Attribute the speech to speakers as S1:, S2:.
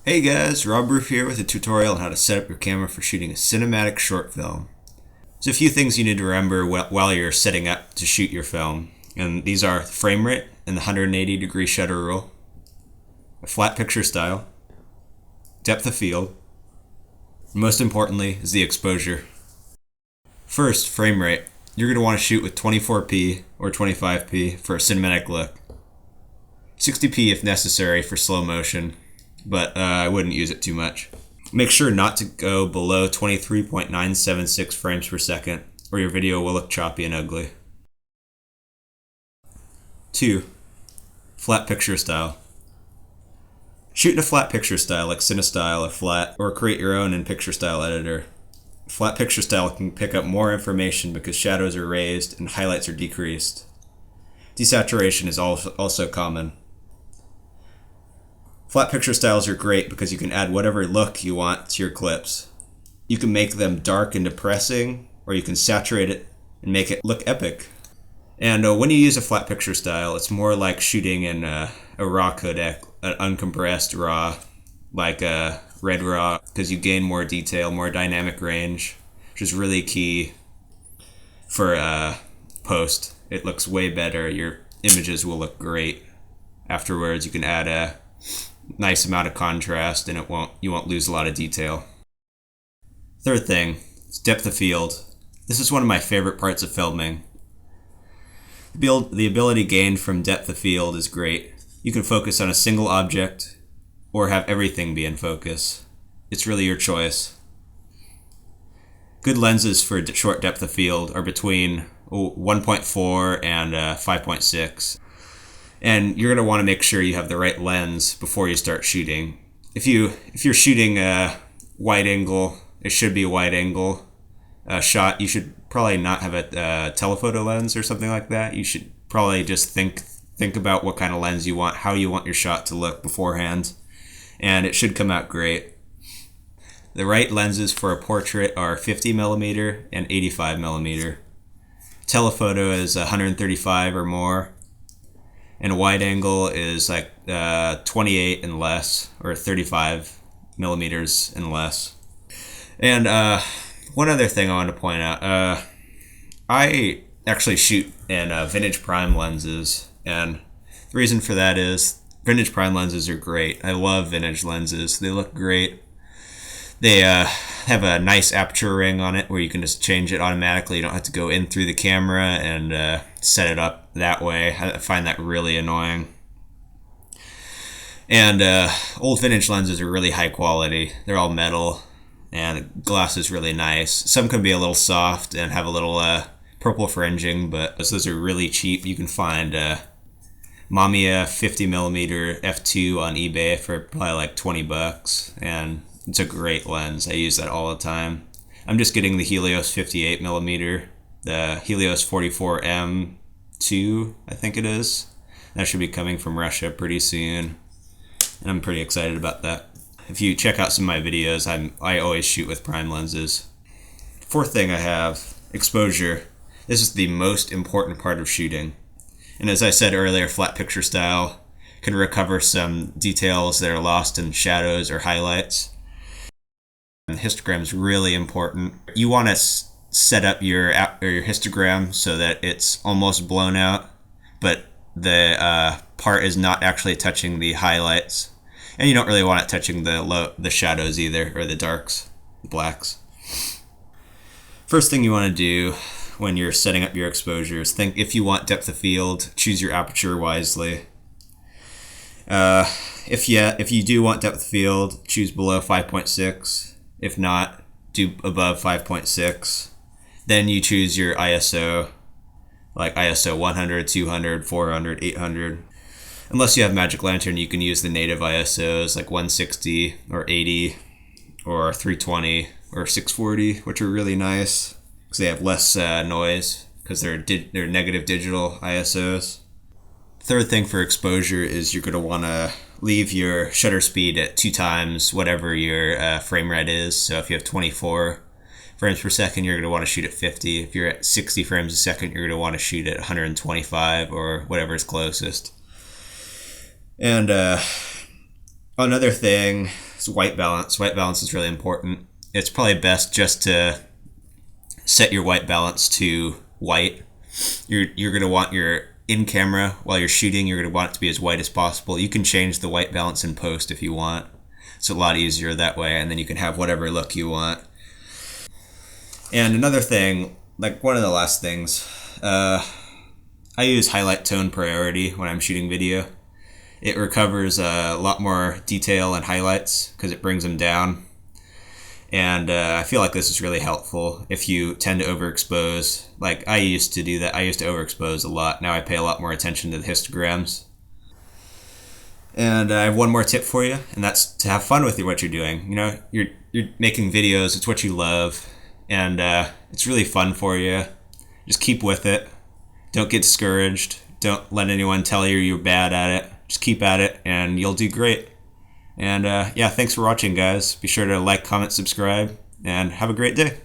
S1: Hey guys, Rob Roof here with a tutorial on how to set up your camera for shooting a cinematic short film. There's a few things you need to remember while you're setting up to shoot your film, and these are frame rate and the 180-degree shutter rule, a flat picture style, depth of field, and most importantly is the exposure. First, frame rate. You're going to want to shoot with 24p or 25p for a cinematic look, 60p if necessary for slow motion, but I wouldn't use it too much. Make sure not to go below 23.976 frames per second or your video will look choppy and ugly. 2. Flat picture style. Shoot in a flat picture style like CineStyle or Flat, or create your own in picture style editor. Flat picture style can pick up more information because shadows are raised and highlights are decreased. Desaturation is also common. Flat picture styles are great because you can add whatever look you want to your clips. You can make them dark and depressing, or you can saturate it and make it look epic. And when you use a flat picture style, it's more like shooting in a raw codec, an uncompressed RAW, like a Red RAW, because you gain more detail, more dynamic range, which is really key for post. It looks way better. Your images will look great afterwards. You can add a nice amount of contrast and you won't lose a lot of detail. Third thing is depth of field. This is one of my favorite parts of filming. The ability gained from depth of field is great. You can focus on a single object or have everything be in focus. It's really your choice. Good lenses for short depth of field are between 1.4 and 5.6. And you're going to want to make sure you have the right lens before you start shooting. If you're shooting a wide angle, it should be a wide angle shot. You should probably not have a telephoto lens or something like that. You should probably just think about what kind of lens you want, how you want your shot to look beforehand, and it should come out great. The right lenses for a portrait are 50mm and 85mm. Telephoto is 135 or more. And a wide angle is like 28 and less, or 35mm and less. And one other thing I want to point out, I actually shoot in vintage prime lenses, and the reason for that is vintage prime lenses are great. I love vintage lenses. They look great. They have a nice aperture ring on it where you can just change it automatically. You don't have to go in through the camera and set it up that way. I find that really annoying. And old vintage lenses are really high quality. They're all metal and the glass is really nice. Some can be a little soft and have a little purple fringing, but those are really cheap. You can find Mamiya 50mm f2 on eBay for probably like $20, and it's a great lens. I use that all the time. I'm just getting the Helios 58mm, the Helios 44M2, I think it is. That should be coming from Russia pretty soon, and I'm pretty excited about that. If you check out some of my videos, I always shoot with prime lenses. Fourth thing I have, exposure. This is the most important part of shooting. And as I said earlier, flat picture style can recover some details that are lost in shadows or highlights. And histogram is really important. You want to set up your histogram so that it's almost blown out, but the part is not actually touching the highlights. And you don't really want it touching the shadows either, or the darks, the blacks. First thing you want to do when you're setting up your exposures, think if you want depth of field, choose your aperture wisely. If you do want depth of field, choose below 5.6. If not, do above 5.6. Then you choose your ISO, like ISO 100, 200, 400, 800. Unless you have Magic Lantern, you can use the native ISOs like 160 or 80 or 320 or 640, which are really nice because they have less noise because they're negative digital ISOs. Third thing for exposure is you're going to want to leave your shutter speed at 2 times whatever your frame rate is. So if you have 24 frames per second, you're going to want to shoot at 50. If you're at 60 frames a second, you're going to want to shoot at 125 or whatever is closest. And Another thing is white balance. White balance is really important. It's probably best just to set your white balance to white. You're going to want your in camera while you're shooting, you're going to want it to be as white as possible. You can change the white balance in post if you want. It's a lot easier that way, and then you can have whatever look you want. And another thing, like one of the last things, I use highlight tone priority when I'm shooting video. It recovers a lot more detail and highlights because it brings them down. And I feel like this is really helpful if you tend to overexpose. Like I used to do that. I used to overexpose a lot. Now I pay a lot more attention to the histograms. And I have one more tip for you, and that's to have fun with what you're doing. You know, you're making videos. It's what you love, and it's really fun for you. Just keep with it. Don't get discouraged. Don't let anyone tell you you're bad at it. Just keep at it, and you'll do great. And yeah, thanks for watching, guys. Be sure to like, comment, subscribe, and have a great day.